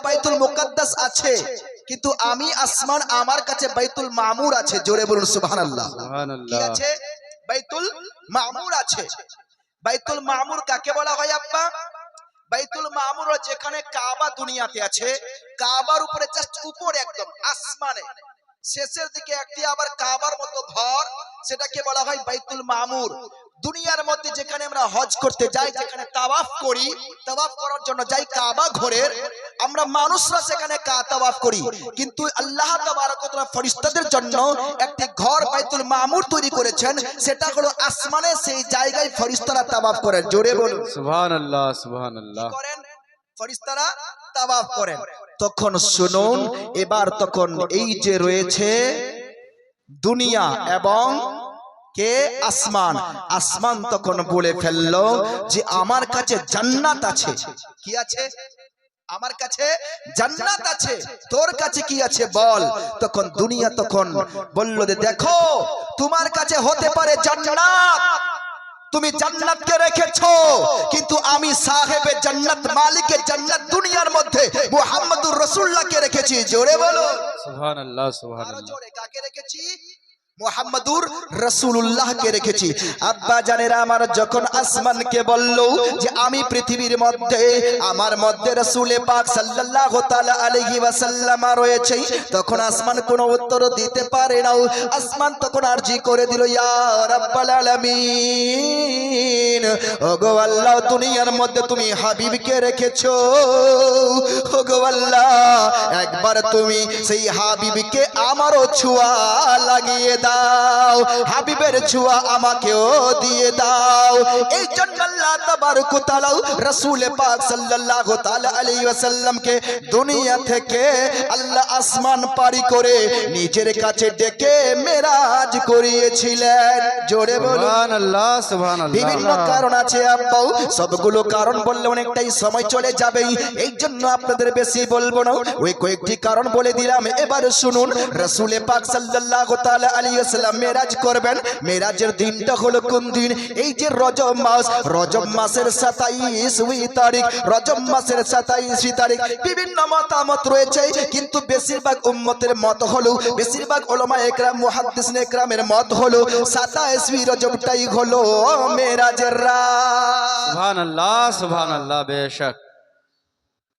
বাইতুল মুকাদ্দাস আছে, কিন্তু আমি আসমান আমার কাছে বাইতুল মামুর আছে। জোরে বলুন সুবহানাল্লাহ। কি আছে? বাইতুল মামুর আছে। বাইতুল মামুর কাকে বলা হয় আব্বা? বাইতুল মামুর যেখানে কাবা দুনিয়াতে আছে, কাবার উপরে জাস্ট উপরে একদম আসমানে শেষের দিকে একটি আবার কাবার মতো ঘর, সেটাকে বলা হয় বাইতুল মামুর। দুনিয়ার মধ্যে যেখানে আমরা হজ করতে যাই, যেখানে তাওয়াফ করি, তাওয়াফ করার জন্য যাই কাবা ঘরের, আমরা মানুষরা সেখানে তাওয়াফ করি, কিন্তু আল্লাহ তাবারক ওয়া তাআলা ফেরেশতাদের জন্য একটি ঘর বাইতুল মামুর তৈরি করেছেন, সেটা হলো আসমানে। সেই জায়গায় ফেরেশতারা তাওয়াফ করেন। জোরে বলুন সুবহানাল্লাহ সুবহানাল্লাহ। কি করেন? ফেরেশতারা তাওয়াফ করেন। তখন শুনুন, এবার তখন এই যে রয়েছে দুনিয়া এবং কে আসমান, আসমান তখন বলে ফেললো যে আমার কাছে জান্নাত আছে। কি আছে? আমার কাছে জান্নাত আছে, তোর কাছে কি আছে বল। তখন দুনিয়া তখন বলল যে দেখো, তোমার কাছে হতে পারে জান্নাত, তুমি জান্নাতকে রেখেছো, কিন্তু আমি সাহেবে জান্নাত, মালিকের জান্নাত দুনিয়ার মধ্যে মুহাম্মদুর রাসূলুল্লাহকে রেখেছি। জোরে বলো সুবহানাল্লাহ আরো সুবহানাল্লাহ। জোরে, কাকে রেখেছি? মুহাম্মদুর রাসূলুল্লাহকে রেখেছি। আব্বা জানেরা আমার, যখন আসমানকে বলল যে আমি পৃথিবীর মধ্যে, আমার মধ্যে রাসূল পাক সাল্লাল্লাহু তাআলা আলাইহি ওয়াসাল্লাম রয়েছে, তখন আসমান কোনো উত্তর দিতে পারে না। আসমান তখন আরজি করে দিল, ইয়া রাব্বাল আলামিন, ওগো আল্লাহ, দুনিয়ার মধ্যে তুমি হাবিবকে রেখেছো, ওগো আল্লাহ, একবার তুমি সেই হাবিবকে আমারও ছোঁয়া লাগিয়ে দাও, হাবিবের ছোঁয়া আমাকেও দিয়ে দাও। এই জন্য আল্লাহ তাবারক ওয়া তাআলা রাসূল পাক সাল্লাল্লাহু তাআলা আলাইহি ওয়াসাল্লামকে দুনিয়া থেকে আল্লাহ আসমান পারি করে নিজের কাছে ডেকে মেরাজ করিয়েছিলেন। জোরে বলুন সুবহানাল্লাহ সুবহানাল্লাহ। বিভিন্ন কারণ আছে আব্বাও, সবগুলো কারণ বললে অনেকটাই সময় চলে যাবে, এই জন্য আপনাদের বেশি বলবো না, ওই কয়েকটি কারণ বলে দিলাম। এবার শুনুন, রাসূল পাক সাল্লাল্লাহু তাআলা আলাইহি ওয়াসাল্লাম মেরাজ করবেন। মেরাজের দিনটা হলো কোন দিন? এই যে রজব মাস, রজব মাসের 27 তারিখ, রজব মাসের 27 তারিখ। বিভিন্ন মতামত রয়েছে, কিন্তু বেশিরভাগ উম্মতের মত হলো, বেশিরভাগ উলামায়ে কেরাম মুহাদ্দিসিনে কেরামের মত হলো 27 রজবটাই হলো মেরাজের রাত। সুবহানাল্লাহ সুবহানাল্লাহ। বেশক।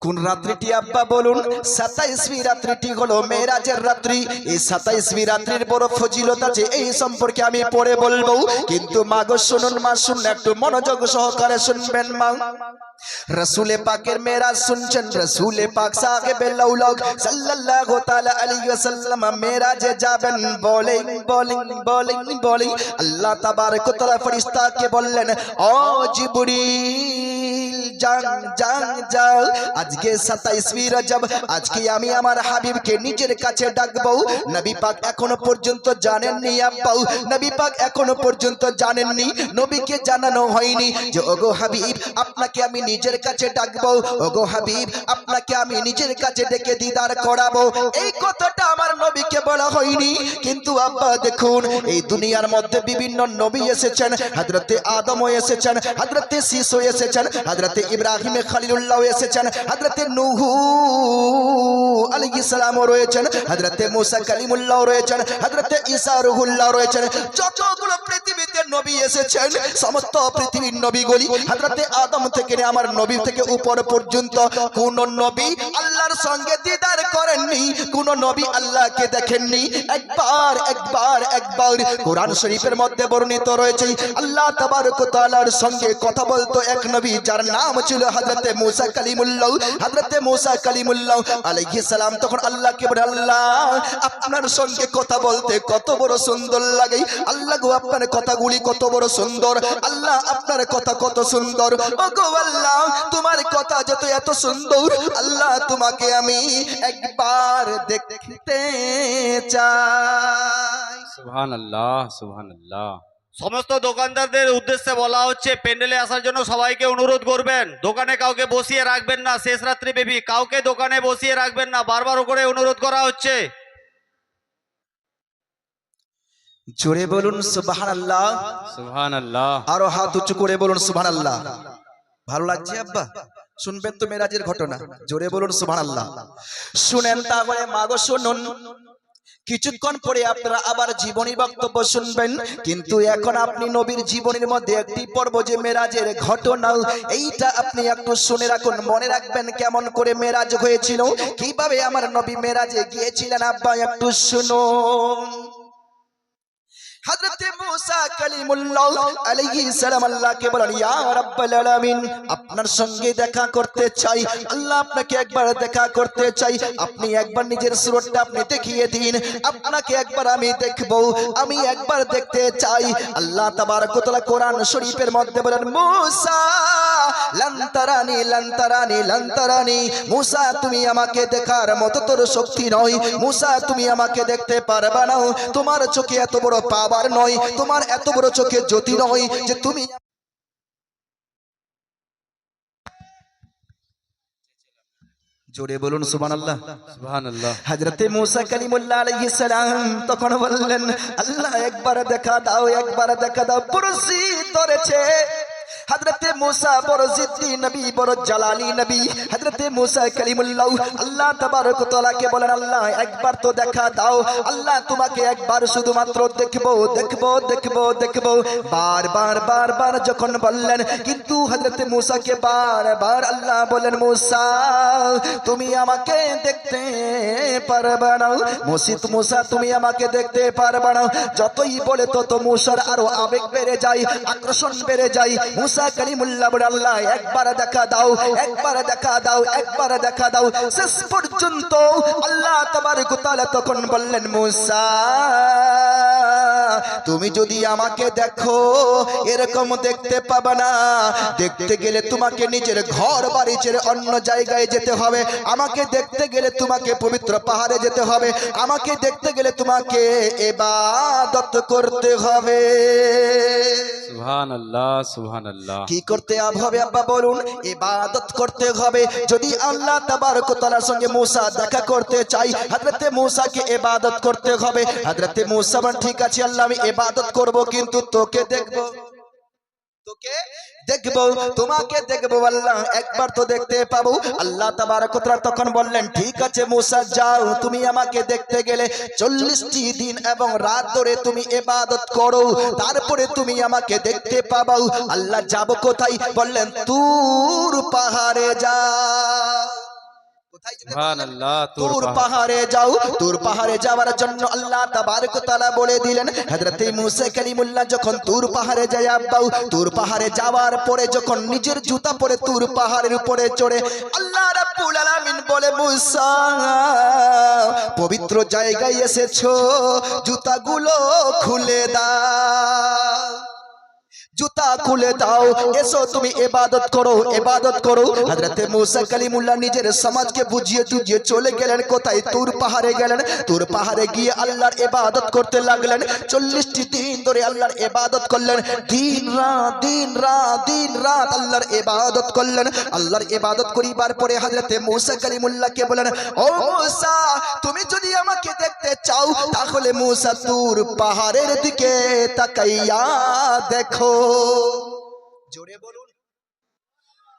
কোন রাত্রিটি আব্বা বলুন? 27वी রাত্রিটি হলো মেরাজের রাত্রি। এই 27वी রাত্রির বড় ফজিলত আছে, এই সম্পর্কে আমি পরে বলবো, কিন্তু মা গো শুনুন, মা শুনুন, একটু মনোযোগ সহকারে শুনবেন মা। রাসূল পাকের মেরাজ শুনছেন, রাসূল পাক সাহেবে লাউলাক সাল্লাল্লাহু তাআলা আলাইহি ওয়াসাল্লাম মেরাজে যাবেন। বলেন আল্লাহ তাবারক ওয়া তাআলা ফেরেশতাকে বললেন, ও জিবরিল, যাও, আজকে 27 রজব, আজকে আমি আমার হাবিবকে নিজের কাছে ডাকবো। নবী পাক এখনো পর্যন্ত জানেননি আব্বাউ, নবী পাক এখনো পর্যন্ত জানেননি, নবীকে জানানো হয়নি যে ওগো হাবিব, আপনাকে আমি নিজের কাছে ডাকবো, ওগো হাবিব, আপনাকে আমি নিজের কাছে ডেকে দিদার করাবো। এই কথাটা আমার নবীকে বলা হয়নি। কিন্তু আব্বা দেখুন, এই দুনিয়ার মধ্যে বিভিন্ন নবী এসেছেন, হযরতে আদম এসেছেন, হযরতে শীস এসেছেন, হযরতে ইব্রাহিম খলিলুল্লাহ এসেছেন, হযরতে নূহ আলাইহিস সালাম রয়েছেন, হযরতে মুসা কালিমুল্লাহ রয়েছেন, হযরতে ঈসা রূহুল্লাহ রয়েছেন। যতগুলো পৃথিবীতে নবী এসেছেন, সমস্ত পৃথিবীর নবীগুলি হযরতে আদম থেকে আমার নবী থেকে উপর পর্যন্ত কোন নবী আল্লাহর সঙ্গে দিদার করেননি, কোন নবী আল্লাহকে দেখেননি। একবার কোরআন শরীফের মধ্যে বর্ণিত রয়েছে, আল্লাহ তাবারক ওয়া তাআলার সঙ্গে কথা বলতো এক নবী, যার নাম ছিল হযরতে মুসা কালিমুল্লাহ। হযরতে মুসা কালিমুল্লাহ আলাইহিস সালাম তখন আল্লাহকে বলে, আল্লাহ, আপনার সঙ্গে কথা বলতে কত বড় সুন্দর লাগে, আল্লাহ গো, আপনার কথাগুলি কত বড় সুন্দর, আল্লাহ, আপনার কথা কত সুন্দর, ওগো আল্লাহ, তোমার কথা যত এত সুন্দর, আল্লাহ, তোমাকে আমি একবার দেখতে চাই। সুবহানাল্লাহ সুবহানাল্লাহ। সমস্ত দোকানদারদের উদ্দেশ্যে বলা হচ্ছে, প্যান্ডেলে আসার জন্য সবাইকে অনুরোধ করবেন, দোকানে কাউকে বসিয়ে রাখবেন না, শেষ রাত্রি ব্যাপী কাউকে দোকানে বসিয়ে রাখবেন না, বারবার করে অনুরোধ করা হচ্ছে। জোরে বলুন সুবহানাল্লাহ, সুবহানাল্লাহ। আরো হাত উঁচু করে বলুন সুবহানাল্লাহ। ভালো লাগছে আব্বা? শুনবেন তো মেরাজের ঘটনা, জোরে বলুন সুবহানাল্লাহ। শুনেন তাহলে মাগো শুনুন, কিছুক্ষণ পরে আপনারা আবার জীবনী বক্তব্য শুনবেন, কিন্তু এখন আপনি নবীর জীবনের মধ্যে একটি পর্ব যে মেরাজের ঘটনা, এইটা আপনি একটু শুনে রাখুন, মনে রাখবেন কেমন করে মেরাজ হয়েছিল, কিভাবে আমার নবী মেরাজে গিয়েছিলেন। আব্বা একটু শুনুন। হযরতে মুসা কালিমুল্লাহ আলাইহিস সালাম আল্লাহকে বলেন, ইয়া রাব্বাল আলামিন, আপনার সঙ্গে দেখা করতে চাই, আল্লাহ আপনাকে একবার দেখা করতে চাই, আপনি একবার নিজের সুরতটা আপনি দেখিয়ে দিন, আপনাকে একবার আমি দেখব, আমি একবার দেখতে চাই। আল্লাহ তাবারক ওয়া তাআলা কোরআন শরীফের মধ্যে বলেন, মুসা লান তারানি লান তারানি লান তারানি, মুসা তুমি আমাকে দেখার মতো তোর শক্তি নয়, মুসা তুমি আমাকে দেখতে পারবে না, তোমার চোখে এত বড় পাওয়ার নয়, তোমার এত বড় চোখে জ্যোতি নয় যে তুমি। জোরে বলুন সুবহানাল্লাহ। সুবহানাল্লাহ। হযরতে মুসা কালিমুল্লাহ আলাইহিস সালাম তখন বললেন, আল্লাহ একবার দেখা দাও, একবার দেখা দাও। পরিচিত করেছে হযরতে মুসা বড় জিদ্দি নবী, বড় জালালি নবী। হযরতে মুসা কালিমুল্লাহ আল্লাহ তাবারক ওয়া তাআলাকে বলেন, আল্লাহ একবার তো দেখা দাও, আল্লাহ তোমাকে একবার শুধুমাত্র দেখবো দেখবো দেখবো দেখবো। বারবার বারবার যখন বললেন, কিন্তু হযরতে মুসাকে বারবার আল্লাহ বলেন, মুসা তুমি আমাকে দেখতে পারবে না, মুসা তুমি আমাকে দেখতে পারবে না। যতই বলে তত মুসার আরো আবেগ বেড়ে যায়, আকর্ষণ বেড়ে যায়। মুসা কালিমুল্লাহ বলে, আল্লাহ একবার দেখা দাও, একবার দেখা দাও, একবার দেখা দাও। শেষ পর্যন্ত আল্লাহ তাবারক ওয়া তাআলা তখন বললেন, মুসা তুমি যদি আমাকে দেখো এরকম দেখতে পাবে না, দেখতে গেলে তোমাকে নিজের ঘর বাড়ি ছেড়ে অন্য জায়গায় যেতে হবে, আমাকে দেখতে গেলে তোমাকে পবিত্র পাহাড়ে যেতে হবে, আমাকে দেখতে গেলে তোমাকে ইবাদত করতে হবে। সুবহানাল্লাহ সুবহানাল্লাহ। কি করতে হবে আব্বা বলুন? ইবাদত করতে হবে। যদি আল্লাহ তাবারক ওয়া তাআলার সঙ্গে মুসা দেখা করতে চাই, হযরতে মুসাকে ইবাদত করতে হবে। হযরতে মুসা বলেন, ঠিক আছে আল্লাহ আমি ইবাদত করব, কিন্তু তোকে দেখব, তোকে দেখব, তোমাকে দেখবো আল্লাহ, একবার তো দেখতে পাবো। আল্লাহ তাবারক ওয়া তাআলা তখন বললেন, ঠিক আছে মুসা যাও, তুমি আমাকে দেখতে গেলে 40টি দিন এবং রাত ধরে তুমি ইবাদত করো, তারপরে তুমি আমাকে দেখতে পাবো। আল্লাহ যাব কোথায়? বললেন তুর পাহাড়ে যাও। কোথায় যেতে বললেন? সুবহানাল্লাহ। তুর পাহাড়ে যাও। তুর পাহাড়ে যাওয়ার জন্য আল্লাহ তাবারক ওয়া তাআলা বলে দিলেন। হযরতে মুসা কালিমুল্লাহ যখন তুর পাহাড়ে যায় আব্বাউ, তুর পাহাড়ে যাওয়ার পরে যখন নিজের জুতা পরে তুর পাহাড়ের উপরে চড়ে, আল্লাহ রাব্বুল আলামিন বলে, মুসা পবিত্র জায়গায় এসেছো, জুতাগুলো খুলে দাও, জুতা খুলে দাও, এসো তুমি ইবাদত করো, ইবাদত করো। হযরতে মুসা কালিমুল্লাহ নিজের সমাজকে বুঝিয়ে টুঝিয়ে চলে গেলেন কোথায়? তুর পাহাড়ে গেলেন। তুর পাহাড়ে গিয়ে আল্লাহর ইবাদত করতে লাগলেন। 40টি দিন ধরে আল্লাহর ইবাদত করলেন, দিন রাত দিন রাত দিন রাত আল্লাহর ইবাদত করলেন। আল্লাহর ইবাদত করিবার পরে হযরতে মুসা কালিমুল্লাহকে বলেন, ও মুসা তুমি যদি আমাকে দেখতে চাও তাহলে মুসা তুর পাহাড়ের দিকে তাকাইয়া দেখো। জোরে বলুন।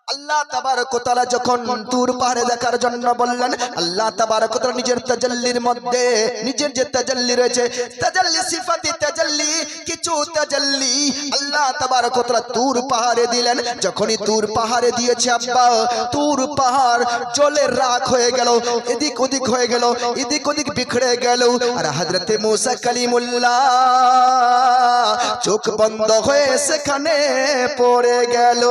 আল্লাহ তাবারক ওয়া তাআলা যখন তুর পাহাড়ে দেখার জন্য বললেন, আল্লাহ তাবারক ওয়া তাআলা নিজের তাজাল্লির মধ্যে, নিজের যে তাজাল্লি রয়েছে, তাজাল্লি সিফাতি তাজাল্লি, কিছু তাজাল্লি আল্লাহ তাবারক ওয়া তাআলা তুর পাহাড়ে দিলেন। যখনই তুর পাহাড়ে দিয়েছে আব্বা, তুর পাহাড় জলের রাখ হয়ে গেল, এদিক ওদিক হয়ে গেল, এদিক ওদিক বিখড়ে গেল। আর হযরতে মুসা কালিমুল্লাহ চোখ বন্ধ হয়ে সেখানে পড়ে গেল।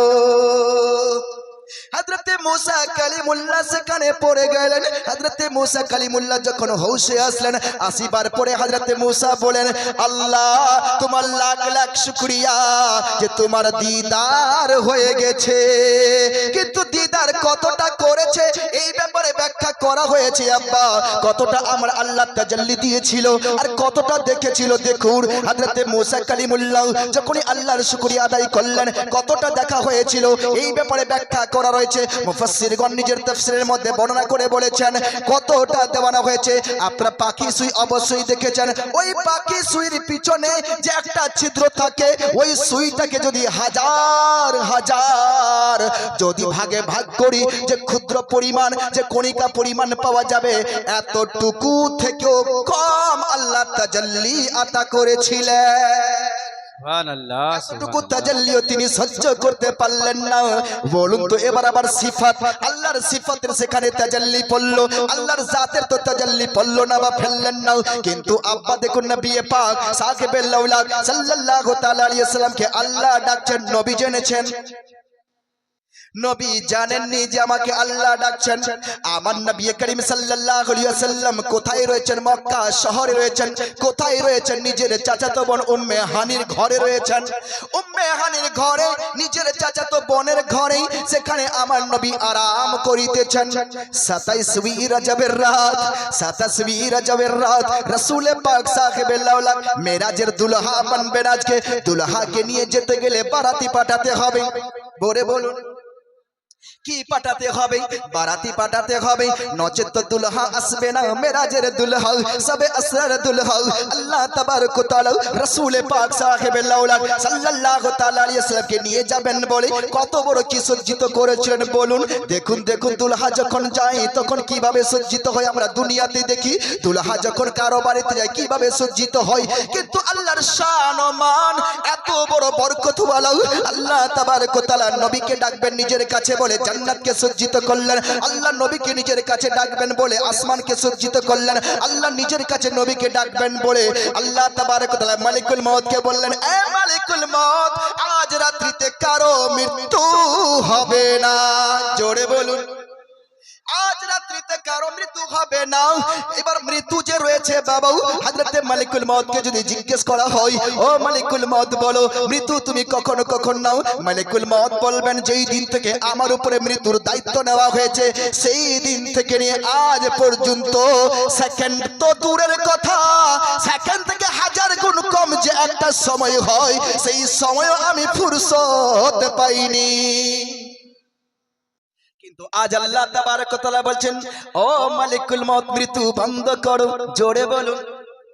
হযরতে মুসা কালিমুল্লাহ সেখানে পড়ে গেলেন। হযরতে মুসা কালিমুল্লাহ যখন হোশে আসলেন, আসিবার পরে হযরতে মুসা বলেন, আল্লাহ তোমার লাখ লাখ শুকরিয়া যে তোমার দিদার হয়ে গেছে, কিন্তু দিদার কতটা করেছে এই ব্যাপারে ব্যাখ্যা করা হয়েছে আব্বা, কতটা আমার আল্লাহ তাজাল্লি দিয়েছিল আর কতটা দেখেছিল। দেখুন হযরতে মুসা কালিমুল্লাহ যখনই আল্লাহর শুকরিয়া আদায় করলেন কতটা দেখা হয়েছিল, এই ব্যাপারে ব্যাখ্যা করা রয়েছে। মুফাসসিরগণ নিজের তাফসীরের মধ্যে বর্ণনা করে বলেছেন কতটা দেওয়ানো হয়েছে। আপনারা পাখি সুই অবশ্যই দেখেছেন, ওই পাখি সুইয়ের পিছনে যে একটা ছিদ্র থাকে, ওই সুইটাকে যদি হাজার হাজার যদি ভাগে ভাগ করি, যে ক্ষুদ্র পরিমাণ যে কণিকা পরিমাণ পাওয়া যাবে, এতটুকু থেকেও কম আল্লাহ তাজাল্লি আতা করেছিলেন। সুবহানাল্লাহ এতটুকু তাজাল্লিও তিনি সহ্য করতে পারলেন না। বলুন তো এবার আবার সিফাত, আল্লাহর সিফাতের সেখানে তাজাল্লি পড়লো, আল্লাহর জাতের তো তাজাল্লি পড়লো না বা ফেললেন না। কিন্তু আব্বা দেখুন নবী পাক সাকিবের লাউলাদ সাল্লাল্লাহু তাআলা আলাইহি ওয়াসাল্লামকে আল্লাহ ডাকছেন, নবী জেনেছেন, নবী জানেননি যে আমাকে আল্লাহ ডাকছেন। আমার নবী করিম সাল্লাল্লাহু আলাইহি ওয়াসাল্লাম কোথায় রয়েছেন? মক্কা শহরে রয়েছেন। কোথায় রয়েছেন? নিজের চাচাতো বোন উম্মে হানির ঘরে রয়েছেন। উম্মে হানির ঘরে, নিজের চাচাতো বোনের ঘরে, সেখানে আমার নবী আরাম করিতেছেন। 27 রজবের রাত, 27 রজবের রাত রাসূল পাক সাহেবে লাউলাদ মেরাজের দুলহা বানবেন। আজকে দুলহাকে নিয়ে যেতে গেলে বারাতি পাঠাতে হবে। বলে বলুন কি পাঠাতে হবে? বারাতি পাঠাতে হবে, নচেত তো দুলহা আসবে না। মেরাজের দুলহা, সবে আসরার দুলহা আল্লাহ তাবারক ওয়া তাআলা রাসূল পাক সাহেবে লাউলাদ সাল্লাল্লাহু তাআলা আলাইহি ওয়াসাল্লামকে নিয়ে যাবেন বলে কত বড় কি সজ্জিত করেছিলেন বলুন। দেখুন দেখুন দুলহা যখন যায় তখন কিভাবে সজ্জিত হয় আমরা দুনিয়াতে দেখি। দুলহা যখন কারো বাড়িতে যায় কিভাবে সজ্জিত হয়, কিন্তু আল্লাহর শান ও মান এত বড় বরকতওয়ালা আল্লাহ তাবারক ওয়া তাআলা নবীকে ডাকবেন নিজের কাছে বলে জান্নাতকে সজ্জিত করলেন। আল্লাহ নবীকে নিজের কাছে ডাকবেন বলে আসমানকে সজ্জিত করলেন। আল্লাহ নিজের কাছে নবীকে ডাকবেন বলে আল্লাহ তাবারক ওয়া তাআলা মালিকুল মউতকে বললেন, এ মালিকুল মউত, আজ রাত্রিতে কারো মৃত্যু হবে না। জোরে বলুন, আজ রাত্রিতে কারো মৃত্যু হবে না। এবার মৃত্যু যে রয়েছে বাবা, হযরতে মালিকুল মউতকে যদি জিজ্ঞেস করা হয়, ও মালিকুল মউত বলো মৃত্যু তুমি কখন কখন নাও? মালিকুল মউত বলবেন, যেই দিন থেকে আমার উপরে মৃত্যুর দায়িত্ব নেওয়া হয়েছে সেই দিন থেকে নিয়ে আজ পর্যন্ত সেকেন্ড তো দূরের কথা, সেকেন্ড থেকে হাজার গুণ কম যে একটা সময় হয়, সেই সময়ও আমি ফুরসত পাইনি। কিন্তু আজ আল্লাহ তাবারক ওয়া তাআলা বলছেন, ও মালিকুল মউত মৃত্যু বন্ধ করো। জোরে বলুন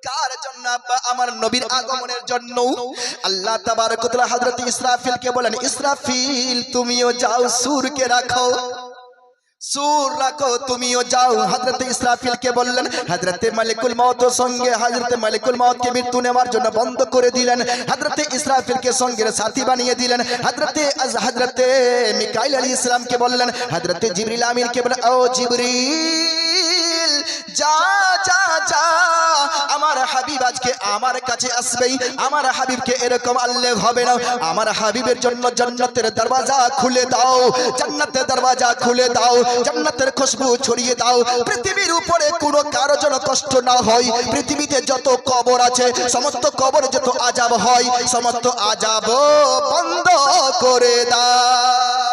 কার জন্য? আমার নবীর আগমনের জন্য। আল্লাহ তাবারক ওয়া তাআলা হযরত ইসরাফিলকে বলেন, ইসরাফিল তুমিও যাও সূরকে রাখো, সূর রাখো তুমিও যাও। হযরত ইসরাফিলকে বললেন, হযরত মালিকুল মউত সঙ্গে হযরত মালিকুল মউতকে মৃত্যু নেওয়ার জন্য বন্ধ করে দিলেন। হযরত ইসরাফিলকে সঙ্গের সাথী বানিয়ে দিলেন। হযরত মিকাইল আলাইহিস সালামকে বললেন, হযরত জিবরিল আমিনকে বললেন, ও জিবরিল যা যা যা, আমার হাবিব আজকে আমার কাছে আসবেই। আমার হাবিবকে এরকম আল্লাহ হবে না। আমার হাবিবের জন্য জান্নাতের দরওয়াজা খুলে দাও, জান্নাতের দরওয়াজা খুলে দাও, জান্নাতের খুশবু ছড়িয়ে দাও। পৃথিবীর উপরে কোনো কারো যেন কষ্ট না হয়। পৃথিবীতে যত কবর আছে সমস্ত কবরে যত আযাব হয় সমস্ত আযাব বন্ধ করে দাও।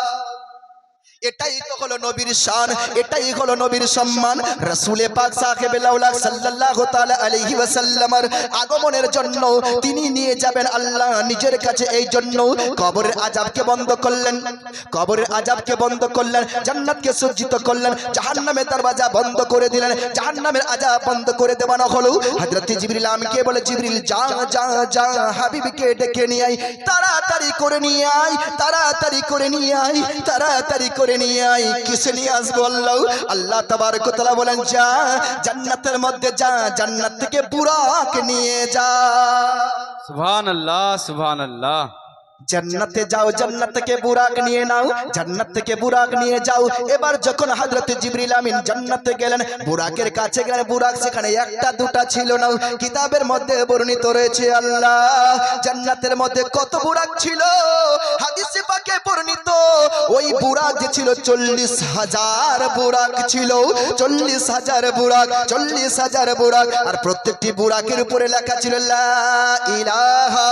এটাই তো হলো নবীর শান, এটাই হলো নবীর সম্মান। রাসূল পাক সাহেবে লাউলাদ সাল্লাল্লাহু তাআলা আলাইহি ওয়াসাল্লামের আগমনের জন্য তিনি নিয়ে যাবেন আল্লাহ নিজের কাছে। এই জন্য কবরের আযাবকে বন্ধ করলেন, কবরের আযাবকে বন্ধ করলেন, জান্নাতকে সজ্জিত করলেন, জাহান্নামের দরওয়াজা বন্ধ করে দিলেন, জাহান্নামের আযাব বন্ধ করে দেওয়ানো হলো। হযরত জিবরিল আমাকে বলে, জিবরিল যা যা যা হাবিবকে ডেকে নিয়ে আয়, তাড়াতাড়ি করে নিয়ে আয়, তাড়াতাড়ি করে নিয়ে আয়, তাড়াতাড়ি করে নিয়ে আয়। কিসে নিয়ে আসবো? আল্লাহ তাবারক ওয়া তাআলা বলেন, যা জান্নাতের মধ্যে যা, জান্নাত থেকে বুরাক নিয়ে যা। সুবহানাল্লাহ সুবহানাল্লাহ। জান্নাতে যাও, জান্নাত থেকে বুরাক নিয়ে নাও, জান্নাত থেকে বুরাক নিয়ে যাও। এবার যখন হযরত জিবরিল আমিন জান্নাতে গেলেন, বুরাকের কাছে গেলেন, বুরাক সেখানে একটা দুটা ছিল না। কিতাবের মধ্যে বর্ণিত রয়েছে আল্লাহ জান্নাতের মধ্যে কত বুরাক ছিল। হাদিসে পাকে বর্ণিত ওই বুরাক যে ছিল 40,000 বুরাক ছিল, 40,000 বুরাক, 40,000 বুরাক। আর প্রত্যেকটি বুরাকের উপরে লেখা ছিল লা ইলাহা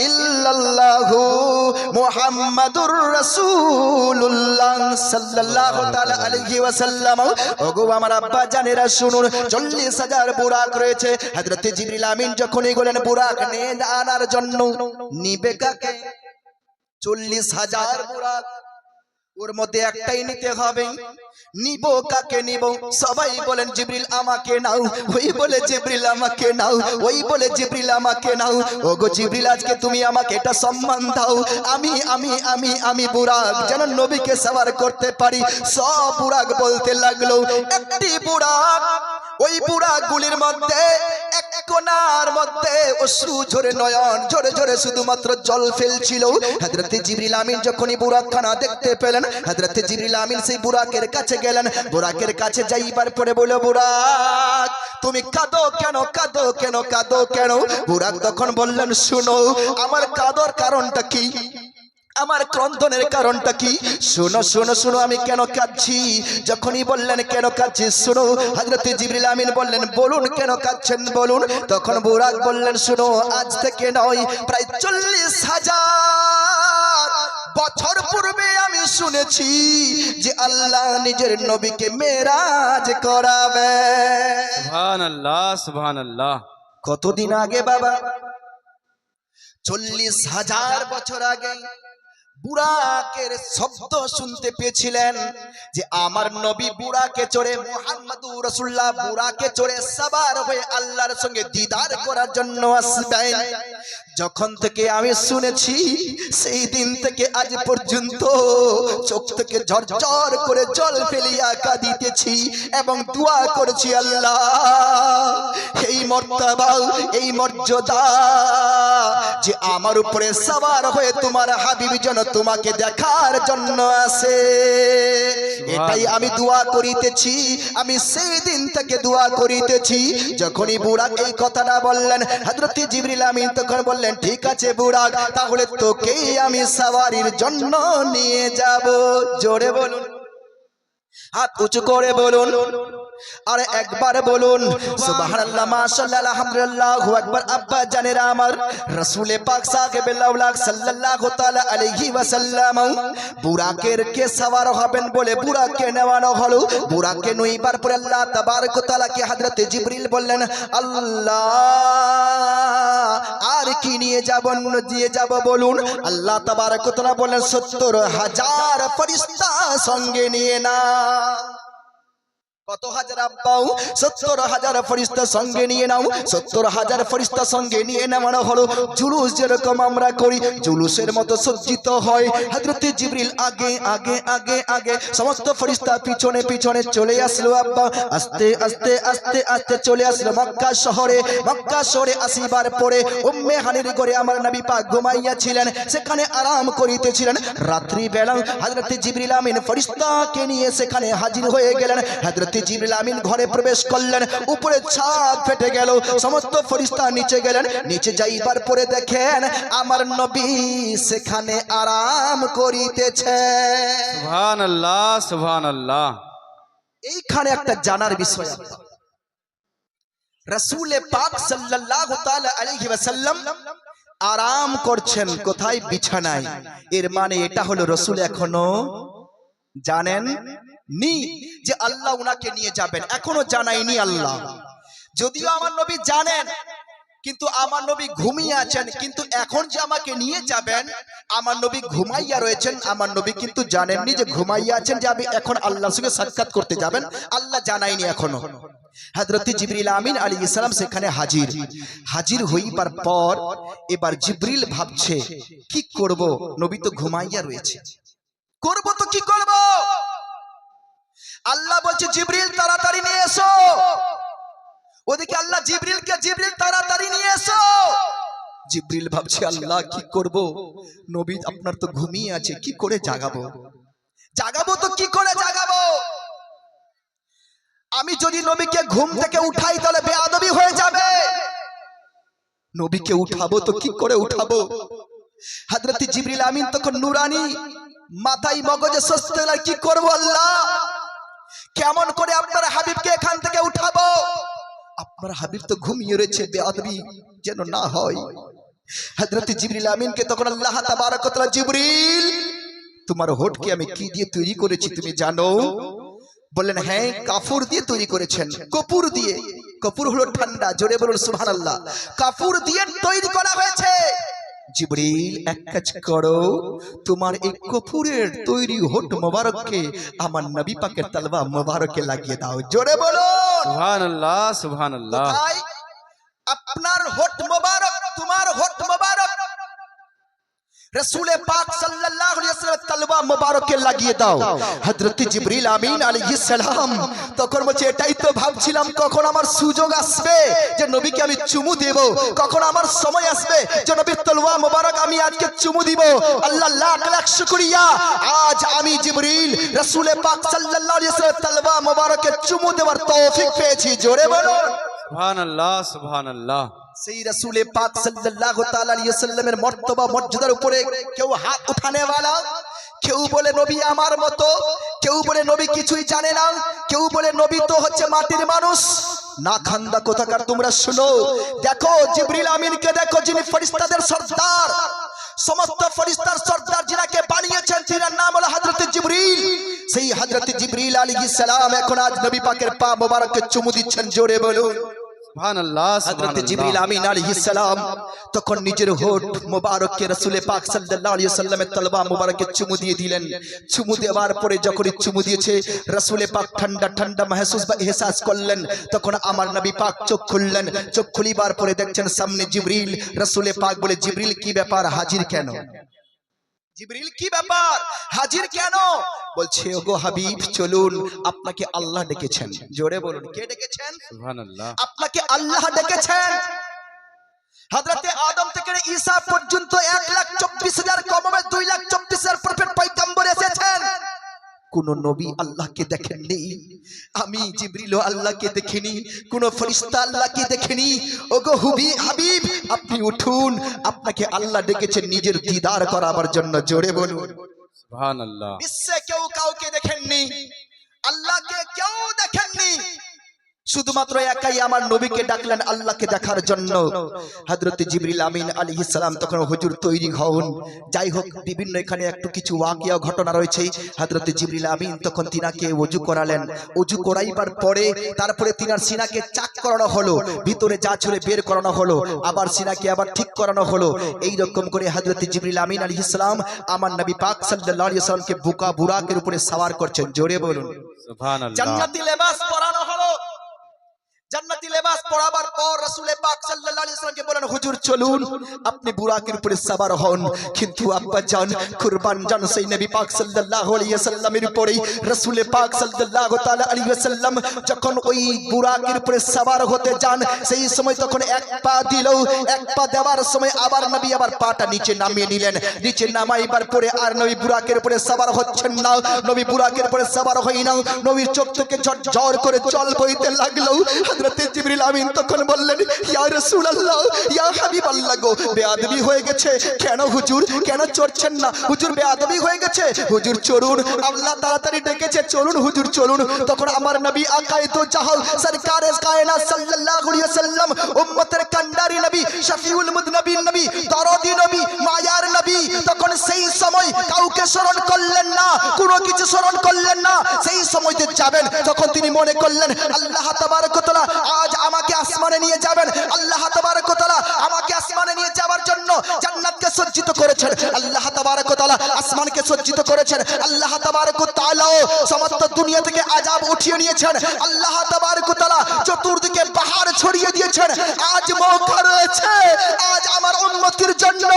ইল্লাল্লাহ ইল্লাল্লাহু মুহাম্মাদুর রাসূলুল্লাহ সাল্লাল্লাহু তাআলা আলাইহি ওয়াসাল্লাম। ওগো আমার আব্বা জানেরা শুনুন, 40,000 বুরাক রয়েছে। হযরত জিবরিল আমিন যখনই বলেন বুরাক নিয়ে আনার জন্য, নিবে কাকে? 40,000 বুরাক, ওর মধ্যে একটাই নিতে হবে। নিব কাকে নিব? সবাই বলেন জিবরিল আমাকে নাও, ওই বলে জিবরিল আমাকে নাও, ওই বলে জিবরিল আমাকে নাও। ওগো জিবরিল আজকে তুমি আমাকে এটা সম্মান দাও, আমি আমি আমি আমি বুরাক যেন নবীকে সওয়ার করতে পারি। সব বুরাক বলতে লাগলো একটি বুরাক, ওই বুরাকগুলির মধ্যে এক কোণার মধ্যে অশ্রু ঝরে, নয়ন ঝরে ঝরে শুধুমাত্র জল ফেলছিল। হযরত জিবরিল আমিন যখনই বুরাকখানা দেখতে পেলেন, হযরত জিবরিল আমিন সেই বুরাকের কাছে গেলেন। বুরাকের কাছে যাইবার পরে বলে, বুরাক তুমি কাঁদো কেন, কাঁদো কেন, কাঁদো কেন? বুরাক তখন বললেন, শুনো আমার কাঁদোর কারণটা কি, আমার ক্রন্দনের কারণটা কি? শুনো শুনো শুনো আমি কেন কাঁদছি। যখনই বললেন কেন কাঁদছিস শুনো, হযরত জিবরিল আমিন বললেন বলুন কেন কাঁদছেন বলুন। তখন বুরাক বললেন, শুনো আজ থেকে নয়, প্রায় 40,000 বছর পূর্বে আমি শুনেছি যে আল্লাহ নিজের নবীকে মেরাজ করাবে। সুবহানাল্লাহ সুবহানাল্লাহ। কতদিন আগে বাবা? 40,000 বছর আগে বুরাকের শব্দ শুনতে পেয়েছিলেন যে আমার নবী বুরাকে চড়ে, মুহাম্মদুর রাসূলুল্লাহ বুরাকে চড়ে সবার হয়ে আল্লাহর সঙ্গে দিদার করার জন্য আসবেন। যখন থেকে আমি শুনেছি সেই দিন থেকে আজ পর্যন্ত চোখ থেকে ঝরঝর করে জল ফেলিয়া কাঁদিতেছি এবং দোয়া করেছি, আল্লাহ এই মর্তবা, এই মর্যাদা যে আমার উপরে সওয়ার হয়ে তোমার হাবিব যেন তোমাকে দেখার জন্য আসে, এটাই আমি দোয়া করিতেছি। আমি সেই দিন থেকে দোয়া করিতেছি। যখনই বুরাক এই কথাটা বললেন, হযরত জিবরিল আমিন তখন বললেন, ঠিক আছে বুরাক, তাহলে তোকেই আমি সওয়ারির জন্য নিয়ে যাব। জোরে বলুন, হাত উঁচু করে বলুন, আর একবার বলুন সুবহানাল্লাহ, মাশাআল্লাহ, আলহামদুলিল্লাহু আকবার। আব্বা জানেরা আমার, রাসূল পাক সাহেবুল্লাহ সাল্লাল্লাহু তাআলা আলাইহি ওয়াসাল্লাম বুরাকের কে সওয়ার হবেন বলে বুরাকে নেওয়ানো হলো। বুরাকে নইবার পরে আল্লাহ তাবারক ওয়া তাআলা কে হযরত জিবরিল বললেন, আল্লাহ আর কি নিয়ে যাব বলুন। আল্লাহ তাবারক ওয়া তাআলা বললেন, 70,000 ফেরেশতা সঙ্গে নিয়ে না। কত হাজার আব্বাও? 70,000 ফেরেশতা সঙ্গে নিয়ে নাও। 70,000 ফেরেশতা সঙ্গে নিয়ে নেওয়া হলো। জুলুস যেরকম আমরা করি, জুলুসের মতো সজ্জিত হয়। হযরত জিবরিল আগে আগে আগে আগে, সমস্ত ফেরেশতা পিছনে পিছনে চলে আসলো আব্বা। আস্তে আস্তে আস্তে আস্তে চলে আসলো মক্কা শহরে। মক্কা শহরে আসিবার পরে উম্মে হানির ঘরে আমার নবী পাক ঘুমাইয়া ছিলেন, সেখানে আরাম করিতেছিলেন। রাত্রি বেলা হযরত জিবরিল আমিন ফেরেশতাকে নিয়ে সেখানে হাজির হয়ে গেলেন। হযরত জিবরিল আমিন ঘরে প্রবেশ করলেন, উপরে ছাদ ফেটে গেল, সমস্ত ফেরেশতা নিচে গেলেন। নিচে যাইবার পরে দেখেন আমার নবী সেখানে আরাম করিতেছে। সুবহানাল্লাহ সুবহানাল্লাহ। এইখানে একটা জানার বিষয়, রাসূল পাক সাল্লাল্লাহু তাআলা আলাইহি ওয়াসাল্লাম আরাম করছেন কোথায়? বিছানায়। এর মানে এটা হলো রাসূল এখনো জানেন নি যে আল্লাহ উনাকে নিয়ে যাবেন, এখনো জানায়নি আল্লাহ। যদিও আমার নবী জানেন, কিন্তু আমার নবী ঘুমিয়ে আছেন। কিন্তু এখন যে আমাকে নিয়ে যাবেন, আমার নবী ঘুমাইয়া রয়েছেন। আমার নবী কিন্তু জানেননি যে ঘুমাইয়া আছেন, যে আমি এখন আল্লাহর সঙ্গে সাক্ষাৎ করতে যাবেন, আল্লাহ জানায়নি এখনো। হযরত জিবরিল আমিন আলাইহিস সালাম সেখানে হাজির হইবার পর এবার জিবরিল ভাবছে কি করব, নবী তো ঘুমাইয়া রয়েছে, করব তো কি করব। আল্লাহ বলছে জিবরিল তাড়াতাড়ি নিয়ে এসো। ওদিকে আল্লাহ জিবরিলকে, জিবরিল তাড়াতাড়ি নিয়ে এসো। জিবরিল ভাবছে আল্লাহ কি করব, নবী আপনার তো ঘুমিয়ে আছে, কি করে জাগাবো, জাগাবো তো কি করে জাগাবো। আমি যদি নবীকে ঘুম থেকে উঠাই তাহলে বেয়াদবি হয়ে যাবে। নবীকে উঠাবো তো কি করে উঠাবো। হযরত জিবরিল আমিন তখন নুরানি মাথায় মগজে সস্তে কি করব আল্লাহ, কেমন করে আপনার হাবিবকে এখান থেকে উঠাবো। আপনার হাবিব তো ঘুমিয়ে রয়েছে, বেয়াদবি যেন না হয়। হযরত জিবরিল আমিনকে তখন আল্লাহ তাবারক ওয়া তাআলা, জিবরিল তোমার হোঠকে আমি কি দিয়ে তৈরি করেছি তুমি জানো? বললেন হ্যাঁ, কাফুর দিয়ে তৈরি করেছেন। কপুর দিয়ে, কপুর হলো ঠান্ডা, জোরে বলুন সুবহানাল্লাহ। কাফুর দিয়ে তৈরি করা হয়েছে। জিবরিল এক কাজ করো, তোমার এই কপুরের তৈরি হোঠ মোবারককে আমার নবী পাকের তালবা মোবারকে লাগিয়ে দাও। জোরে বলুন সুবহানাল্লাহ সুবহানাল্লাহ। কোথায়? আপনার হোঠ মোবারক, তোমার হোঠ মোবারক রাসূলে পাক সাল্লাল্লাহু আলাইহি ওয়াসাল্লাম তালবা মোবারকে লাগিয়ে দাও। হযরত জিবরিল আমিন আলাইহিস সালাম তখন বলছে, এটাই তো ভাবছিলাম কখন আমার সুযোগ আসবে যে নবীকে আমি চুমু দেব, কখন আমার সময় আসবে যে নবীর তলবা মোবারক আমি আজকে চুমু দিব। আল্লাহ লাখ লাখ শুকরিয়া, আজ আমি জিবরিল রাসূলে পাক সাল্লাল্লাহু আলাইহি ওয়াসাল্লাম তালবা মোবারকে চুমু দেওয়ার তৌফিক পেয়েছি। জোরে বলুন সুবহানাল্লাহ সুবহানাল্লাহ। সেই রাসূলে পাক সাল্লাল্লাহু তাআলা আলাইহি ওয়াসাল্লামের মর্তবা মর্যাদার উপরে কেউ হাত উঠানে वाला, কেউ বলে নবী আমার মতো, কেউ বলে নবী কিছুই জানে না, কেউ বলে নবী তো হচ্ছে মাটির মানুষ। না খান্দা কোথাকার তোমরা শুনো, দেখো জিবরিল আমিনকে দেখো, যিনি ফেরেশতাদের সর্দার, সমস্ত ফেরেশতার সর্দার যিনাকে বানিয়েছেন তিনার নাম হলো হযরত জিবরিল। সেই হযরত জিবরিল আলাইহিস সালাম এখন আজ নবী পাকের পা মোবারককে চুমু দিচ্ছেন। জোরে বলুন সুবহানাল্লাহ হযরত জিবরিল আমিন আলাইহিস সালাম তখন নিজের হোঠ মোবারককে রাসূলে পাক সাল্লাল্লাহু আলাইহি ওয়াসাল্লামের তলবা মোবারকে চুমু দিয়ে দিলেন। চুমু দেওয়ার পরে যখনই চুমু দিয়েছে রাসূলে পাক ঠান্ডা ঠান্ডা महसूस বা ইহসাস করলেন। তখন আমার নবী পাক চোখ খুললেন। চোখ খুলিবার পরে দেখছেন সামনে জিবরিল। রাসূলে পাক বলে, জিবরিল কি ব্যাপার, হাজির কেন? জিবরিল কি ব্যাপার, হাজির কেন? বলছে, ওগো হাবিব চলুন, আপনাকে আল্লাহ ডেকেছেন। জোরে বলুন, কে ডেকেছেন? সুবহানাল্লাহ। আপনাকে আল্লাহ ডেকেছেন। হযরতে আদম থেকে ঈসা পর্যন্ত 1,24,000 কমবে 2,24,000 প্রফেট পয়গম্বর এসেছেন। কোন নবী আল্লাহকে দেখেননি। আমি জিবরিলও আল্লাহকে দেখিনি, কোন ফেরেশতা আল্লাহকে দেখেনি। ওগো হাবিব আপনি উঠুন, আপনাকে আল্লাহ ডেকেছেন নিজের দিদার করাবার জন্য। জোরে বলুন সুবহানাল্লাহ। বিশ্বে কেউ কাউকে দেখেননি, আল্লাহকে কেউ দেখেননি, শুধুমাত্র একাই আমার নবীকে ডাকলেন আল্লাহকে দেখার জন্য। হযরত জিবরিল আমিন আলাইহিস সালাম তখন হুজুর তৈরি হন। যাই হোক, বিভিন্ন এখানে একটু কিছু ওয়াকিয়া ঘটনা রয়েছে। হযরত জিবরিল আমিন তখন তিনাকে ওযু করালেন। ওযু করাইবার পরে তারপরে তিনার সিনাকে চাক করানো হলো, ভিতরে যা ছিল বের করানো হলো, আবার সিনাকে আবার ঠিক করানো হলো। এই রকম করে হযরত জিবরিল আমিন আলাইহিস সালাম আমার নবী পাক সাল্লাল্লাহু আলাইহি ওয়াসাল্লামকে বুরাকের উপরে সওয়ার করছেন। জোরে বলুন সুবহানাল্লাহ। জান্নাতি লেবাস পরানো হলো। জান্নাতি লেবাস পরাবার পর রাসূলে পাক সাল্লাল্লাহু আলাইহি ওয়াসাল্লামকে বলেন, হুজুর চলুন, আপনি বুরাকের উপরে সওয়ার হন। কিন্তু আব্বা জান, কুরবান জান, সেই নবী পাক সাল্লাল্লাহু আলাইহি ওয়াসাল্লামের উপরে রাসূলে পাক সাল্লাল্লাহু তাআলা আলাইহি ওয়াসাল্লাম যখন ওই বুরাকের উপরে সওয়ার হতে যান, সেই সময় তখন এক পা দিল, এক পা দেওয়ার সময় আবার নবী আবার পাটা নিচে নামিয়ে নিলেন। নিচে নামাইবার পরে আর নবী বুরাকের উপরে সওয়ার হচ্ছেন না। নবী বুরাকের উপরে সওয়ার হই না। নবীর চোখ থেকে ঝরঝর করে জল বইতে লাগলো। হযরত জিবরিল আমিন তখন বললেন, ইয়া রাসূলুল্লাহ, ইয়া হাবিবাল্লাহ গো, বেয়াদবি হয়ে গেছে। কেন হুজুর, কেন চড়ছেন না? হুজুর বেয়াদবি হয়ে গেছে, হুজুর চলুন, আল্লাহ তাড়াতাড়ি ডেকেছে, চলুন হুজুর চলুন। তখন আমার নবী আকায়ে তো জাহাল সরকারে কায়নাত সাল্লাল্লাহু আলাইহি ওয়াসাল্লাম, উম্মতের কান্ডারি নবী, শফিউল মুদনবির নবী, দরদি নবী, মায়ার নবী, তখন সেই সময় কাউকে স্মরণ করলেন না, কোনো কিছু স্মরণ করলেন না। সেই সময়তে যাবেন, তখন তিনি মনে করলেন আল্লাহ তাবারক ওয়া তাআলা আজ আমাকে আসমানে নিয়ে যাবেন। আল্লাহ তাবারক ওয়া তাআলা আমাকে আসমানে নিয়ে যাওয়ার জন্য জান্নাতকে সজ্জিত করেছেন। আল্লাহ তাবারক ওয়া তাআলা আসমানকে সজ্জিত করেছেন। আল্লাহ তাবারক ওয়া তাআলা সমস্ত দুনিয়া থেকে আযাব উঠিয়ে নিয়েছেন। আল্লাহ তাবারক ওয়া তাআলা চতুর্দিকে বাহার ছড়িয়ে দিয়েছেন। আজ মৌকা রয়েছে, আজ আমার উম্মতের জন্য।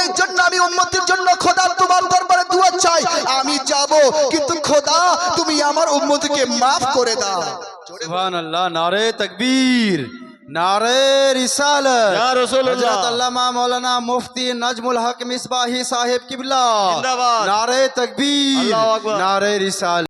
এই জন্য আমি উম্মতের জন্য খোদা তোমার দরবারে দুআ চাই। আমি যাব, কিন্তু খোদা তুমি আমার উম্মতকে maaf করে দাও। সুবহানাল্লাহ। নারে তাকবীর, নারে রিসালাত। ইয়া রাসূলুল্লাহ। হযরত আল্লামা মাওলানা মুফতি নাজমুল হক মিসবাহি সাহেব কিবলা জিন্দাবাদ। নারে তাকবীর, আল্লাহু আকবার। নারে রিসালাত।